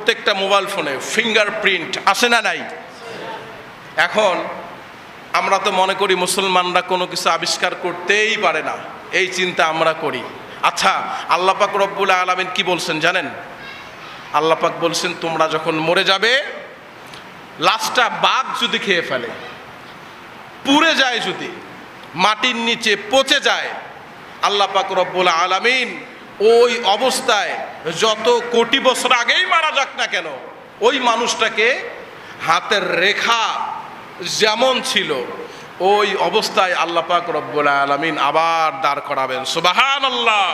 প্রত্যেকটা মোবাইল ফোনে ফিঙ্গারপ্রিন্ট আসে না নাই? এখন আমরা তো মনে করি মুসলমানরা কোনো কিছু আবিষ্কার করতেই পারে না, এই চিন্তা আমরা করি। আচ্ছা, আল্লাহ পাক রব্বুল আলামিন কি বলছেন জানেন? আল্লাহ পাক বলছেন, তোমরা যখন মরে যাবে, লাশটা বাঘ যদি খেয়ে ফেলে, পুড়ে যায়, যদি মাটির নিচে পচে যায়, আল্লাহ পাক রব্বুল আলামিন ওই অবস্থায় যত কোটি বছর আগেই মারা যাক না কেন, ওই মানুষটাকে হাতের রেখা যেমন ছিল ওই অবস্থায় আল্লাহ পাক রব্বুল আলামিন আবার দাঁড় করাবেন। সুবহানাল্লাহ।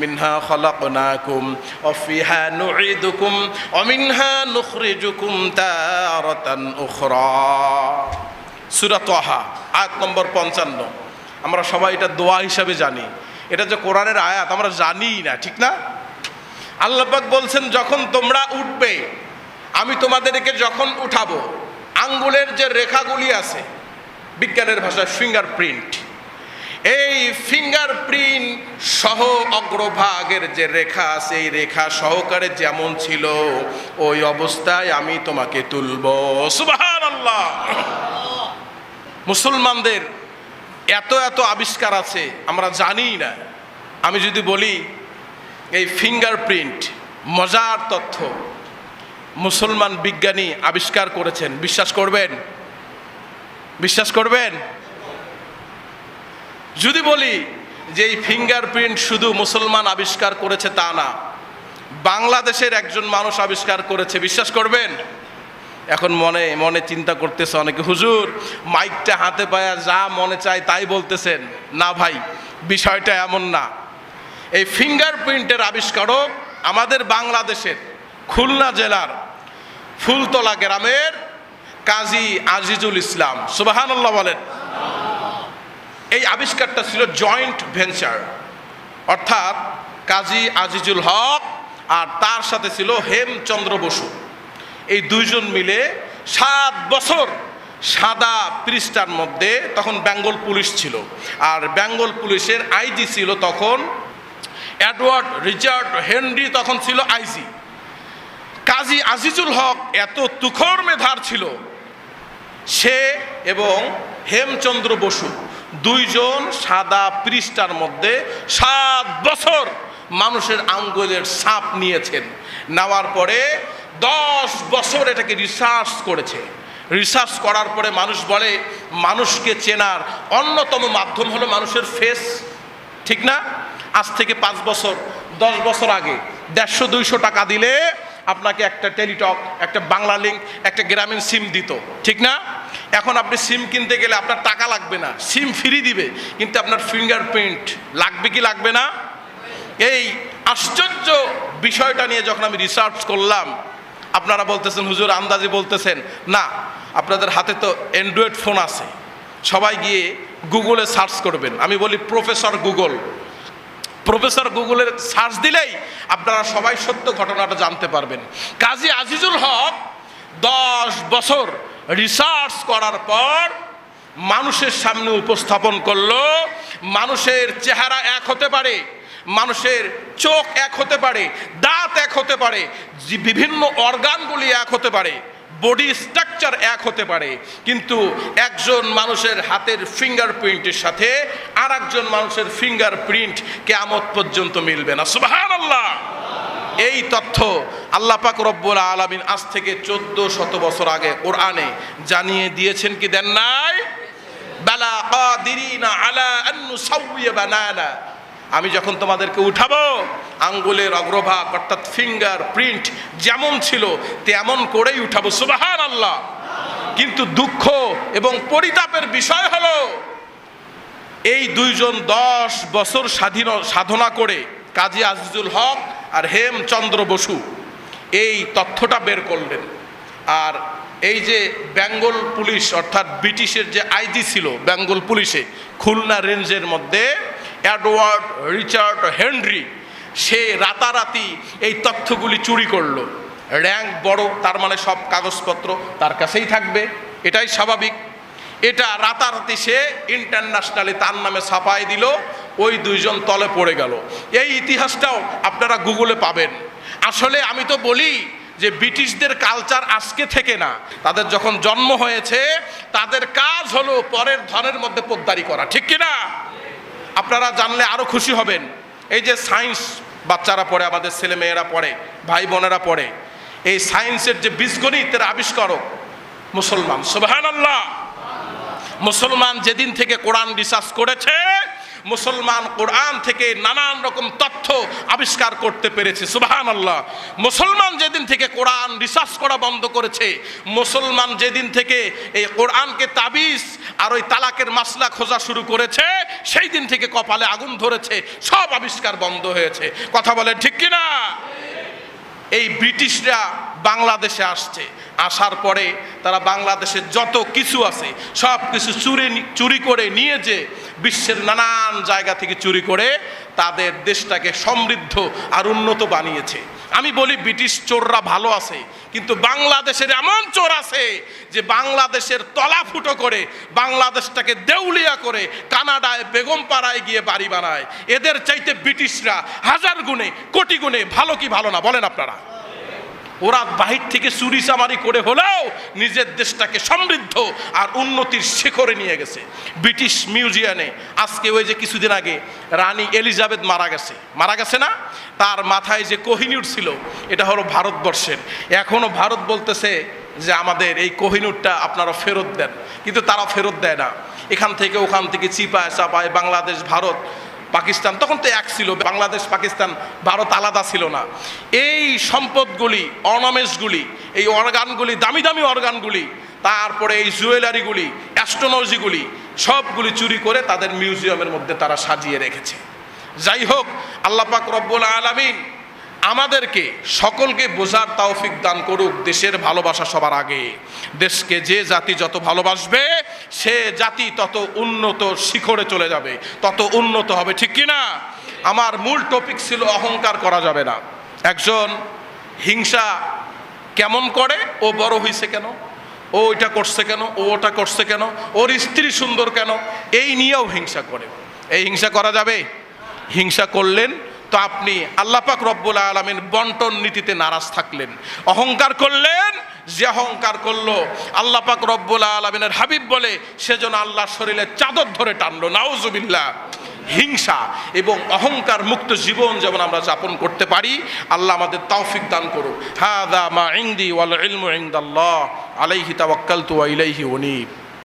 মিনহা খালাকনাকুম ওয়া ফিহা নুঈদুকুম ওয়া মিনহা নুখরিজুকুম তারাতান উখরা। সূরা তাহা আয়াত নম্বর 55। আমরা সবাই এটা দোয়া হিসাবে জানি, এটা যে কোরআনের আয়াত আমরা জানিই না, ঠিক না? আল্লাহ পাক বলছেন, যখন তোমরা উঠবে, আমি তোমাদেরকে যখন উঠাবো, আঙ্গুলের যে রেখাগুলি আছে, বিজ্ঞানের ভাষায় ফিঙ্গারপ্রিন্ট, এই ফিঙ্গারপ্রিন্ট সহ অগ্রভাগের যে রেখা আছে, এই রেখা সহকারে যেমন ছিল ওই অবস্থায় আমি তোমাকে তুলব। সুবহানাল্লাহ। মুসলমানদের এত এত আবিষ্কার আছে আমরা জানি না। আমি যদি বলি এই ফিঙ্গারপ্রিন্ট মজার তথ্য মুসলমান বিজ্ঞানী আবিষ্কার করেছেন, বিশ্বাস করবেন? বিশ্বাস করবেন? যদি বলি যে এই ফিঙ্গারপ্রিন্ট শুধু মুসলমান আবিষ্কার করেছে তা না, বাংলাদেশের একজন মানুষ আবিষ্কার করেছে, বিশ্বাস করবেন? এখন মনে মনে চিন্তা করতেছে অনেকে, হুজুর মাইকটা হাতে পায়া যা মনে চায় তাই বলতেছেন। না ভাই, বিষয়টা এমন না। এই ফিঙ্গারপ্রিন্টের আবিষ্কারক আমাদের বাংলাদেশের খুলনা জেলার ফুলতলা গ্রামের কাজী আজিজুল ইসলাম। সুবহানাল্লাহ বলেন। এই আবিষ্কারটা ছিল জয়েন্ট ভেঞ্চার, অর্থাৎ কাজী আজিজুল হক আর তার সাথে ছিল হেমচন্দ্র বসু। এই দুইজন মিলে 7 বছর সাদা পৃষ্ঠার মধ্যে, তখন বেঙ্গল পুলিশ ছিল, আর বেঙ্গল পুলিশের আইজি ছিল তখন এডওয়ার্ড রিচার্ড হেনরি, তখন ছিল আইজি। কাজী আজিজুল হক এত তুখর মেধার ছিল, সে এবং হেমচন্দ্র বসু দুইজন সাদা পৃষ্ঠার মধ্যে 7 বছর মানুষের আঙ্গুলের ছাপ নিয়েছেন। নেওয়ার পরে 10 বছর এটাকে রিসার্চ করেছে। রিসার্চ করার পরে মানুষ বলে, মানুষকে চেনার অন্যতম মাধ্যম হলো মানুষের ফেস, ঠিক না? আজ থেকে 5 বছর 10 বছর আগে 150-200 টাকা দিলে আপনাকে একটা টেলিটক, একটা বাংলা লিঙ্ক, একটা গ্রামীণ সিম দিত, ঠিক না? এখন আপনি সিম কিনতে গেলে আপনার টাকা লাগবে না, সিম ফ্রি দিবে, কিন্তু আপনার ফিঙ্গারপ্রিন্ট লাগবে কি লাগবে না? এই আশ্চর্য বিষয়টা নিয়ে যখন আমি রিসার্চ করলাম, আপনারা বলতেছেন হুজুর আন্দাজে বলতেছেন, না, আপনাদের হাতে তো অ্যান্ড্রয়েড ফোন আছে, সবাই গিয়ে গুগলে সার্চ করবেন। আমি বলি প্রফেসর গুগলের সার্চ দিলেই আপনারা সবাই সত্য ঘটনাটা জানতে পারবেন। কাজী আজিজুল হক 10 বছর রিসার্চ করার পর মানুষের সামনে উপস্থাপন করলো, মানুষের চেহারা এক হতে পারে, মানুষের চোখ এক হতে পারে, দাঁত এক হতে পারে, বিভিন্ন অর্গানগুলি এক হতে পারে, বডি স্ট্রাকচার এক হতে পারে, কিন্তু একজন মানুষের হাতের ফিঙ্গারপ্রিন্টের সাথে আর একজন মানুষের ফিঙ্গারপ্রিন্ট কিয়ামত পর্যন্ত মিলবে না। সুবহানাল্লাহ। এই তথ্য আল্লাহ পাক রব্বুল আলামিন আজ থেকে 1400 বছর আগে কোরআনে জানিয়ে দিয়েছেন কি দেন নাই? বালা কাদিরিনা আলা আন নুসাউইয়া বানানা। আমি যখন তোমাদেরকে উঠাবো, আঙ্গুলের অগ্রভাগ অর্থাৎ ফিঙ্গার প্রিন্ট যেমন ছিল তেমন করেই উঠাবো। সুবহানাল্লাহ। কিন্তু দুঃখ এবং পরিতাপের বিষয় হলো, এই দুইজন 10 বছর সাধনা করে কাজী আজিজুল হক আর হেমচন্দ্র বসু এই তথ্যটা বের করলেন। আর এই যে বেঙ্গল পুলিশ অর্থাৎ ব্রিটিশের যে আইজি ছিল বেঙ্গল পুলিশে খুলনা রেঞ্জের মধ্যে, এডওয়ার্ড রিচার্ড হেনরি, সে রাতারাতি এই তথ্যগুলি চুরি করলো। র্যাঙ্ক বড়, তার মানে সব কাগজপত্র তার কাছেই থাকবে, এটাই স্বাভাবিক। এটা রাতারাতি সে ইন্টারন্যাশনালি তার নামে ছাপাই দিল, ওই দুইজন তলে পড়ে গেল। এই ইতিহাসটাও আপনারা গুগলে পাবেন। আসলে আমি তো বলি যে ব্রিটিশদের কালচার আজকে থেকে না, তাদের যখন জন্ম হয়েছে তাদের কাজ হলো পরের ধনের মধ্যে পোদ্দারি করা, ঠিক কি না? আপনারা জানলে আরো খুশি হবেন। এই যে সায়েন্স বাচ্চারা পড়ে, আমাদের ছেলে মেয়েরা পড়ে, ভাই বোনেরা পড়ে, এই সায়েন্সের যে বীজগণিতের আবিষ্কারক মুসলমান, সুবহানাল্লাহ। মুসলমান যেদিন থেকে কোরআন রিসার্চ করেছে, মুসলমান কোরআন থেকে নানান রকম তথ্য আবিষ্কার করতে পেরেছে, সুবহানাল্লাহ। মুসলমান যেদিন থেকে কোরআন রিসার্চ করা বন্ধ করেছে, মুসলমান যেদিন থেকে এই কোরআনকে তাবিজ আর ওই তালাকের মাসলা খোঁজা শুরু করেছে, সেই দিন থেকে কপালে আগুন ধরেছে, সব আবিষ্কার বন্ধ হয়েছে। কথা বলেন ঠিক কিনা? এই ব্রিটিশরা বাংলাদেশে আসছে, আসার পরে তারা বাংলাদেশের যত কিছু আছে সব কিছু চুরি করে নিয়ে যে বিশ্বের নানান জায়গা থেকে চুরি করে তাদের দেশটাকে সমৃদ্ধ আর উন্নত বানিয়েছে। আমি বলি ব্রিটিশ চোররা ভালো আছে, কিন্তু বাংলাদেশের এমন চোর আছে যে বাংলাদেশের তলা ফুটো করে বাংলাদেশটাকে দেউলিয়া করে কানাডায় বেগমপাড়ায় গিয়ে বাড়ি বানায়। এদের চাইতে ব্রিটিশরা হাজার গুণে কোটি গুণে ভালো কি ভালো না বলেন আপনারা? ওরা বাহির থেকে চুরি চামারি করে হলেও নিজের দেশটাকে সমৃদ্ধ আর উন্নতির শিখরে নিয়ে গেছে। ব্রিটিশ মিউজিয়ামে আজকে ওই যে কিছুদিন আগে রানী এলিজাবেথ মারা গেছে না, তার মাথায় যে কোহিনূর ছিল এটা হলো ভারতবর্ষের। এখনো ভারত বলতেছে যে আমাদের এই কোহিনূরটা আপনারা ফেরত দেন, কিন্তু তারা ফেরত দেয় না। এখান থেকে ওখান থেকে চিপায় চাপায় বাংলাদেশ, ভারত, পাকিস্তান, তখন তো এক ছিল, বাংলাদেশ পাকিস্তান ভারত আলাদা ছিল না। এই সম্পদগুলি, অর্নামেন্টসগুলি, এই অর্গানগুলি, দামি দামি অর্গানগুলি, তারপরে এই জুয়েলারিগুলি, অ্যাস্ট্রোলজিগুলি সবগুলি চুরি করে তাদের মিউজিয়ামের মধ্যে তারা সাজিয়ে রেখেছে। যাই হোক, আল্লাহ পাক রব্বুল আলামিন আমাদেরকে সকলকে বোঝার তৌফিক দান করুক। দেশের ভালোবাসা সবার আগে। দেশকে যে জাতি যত ভালোবাসবে সে জাতি তত উন্নত শিখরে চলে যাবে, তত উন্নত হবে, ঠিক কি না? আমার মূল টপিক ছিল অহংকার করা যাবে না। একজন হিংসা কেমন করে? ও বড় হইছে কেন, ও এটা করছে কেন, ও ওটা করছে কেন, ওর স্ত্রী সুন্দর কেন, এই নিয়েও হিংসা করে। এই হিংসা করা যাবে? হিংসা করলেন তো আপনি আল্লাহ পাক রব্বুল আলামিন বন্টন নীতিতে নারাজ থাকলেন। অহংকার করলেন, যে অহংকার করলো আল্লাহ পাক রব্বুল আলামিনের হাবিব বলে সেজন্য আল্লাহর শরীরে চাদর ধরে টানলো, নাউজুবিল্লাহ। হিংসা এবং অহংকার মুক্ত জীবন যেমন আমরা যাপন করতে পারি, আল্লাহ আমাদের তৌফিক দান করুক। হাযা মা ইনদি ওয়াল ইলমু ইনদাল্লাহ আলাইহি তাওয়াক্কালতু ওয়া ইলাইহি উনীব।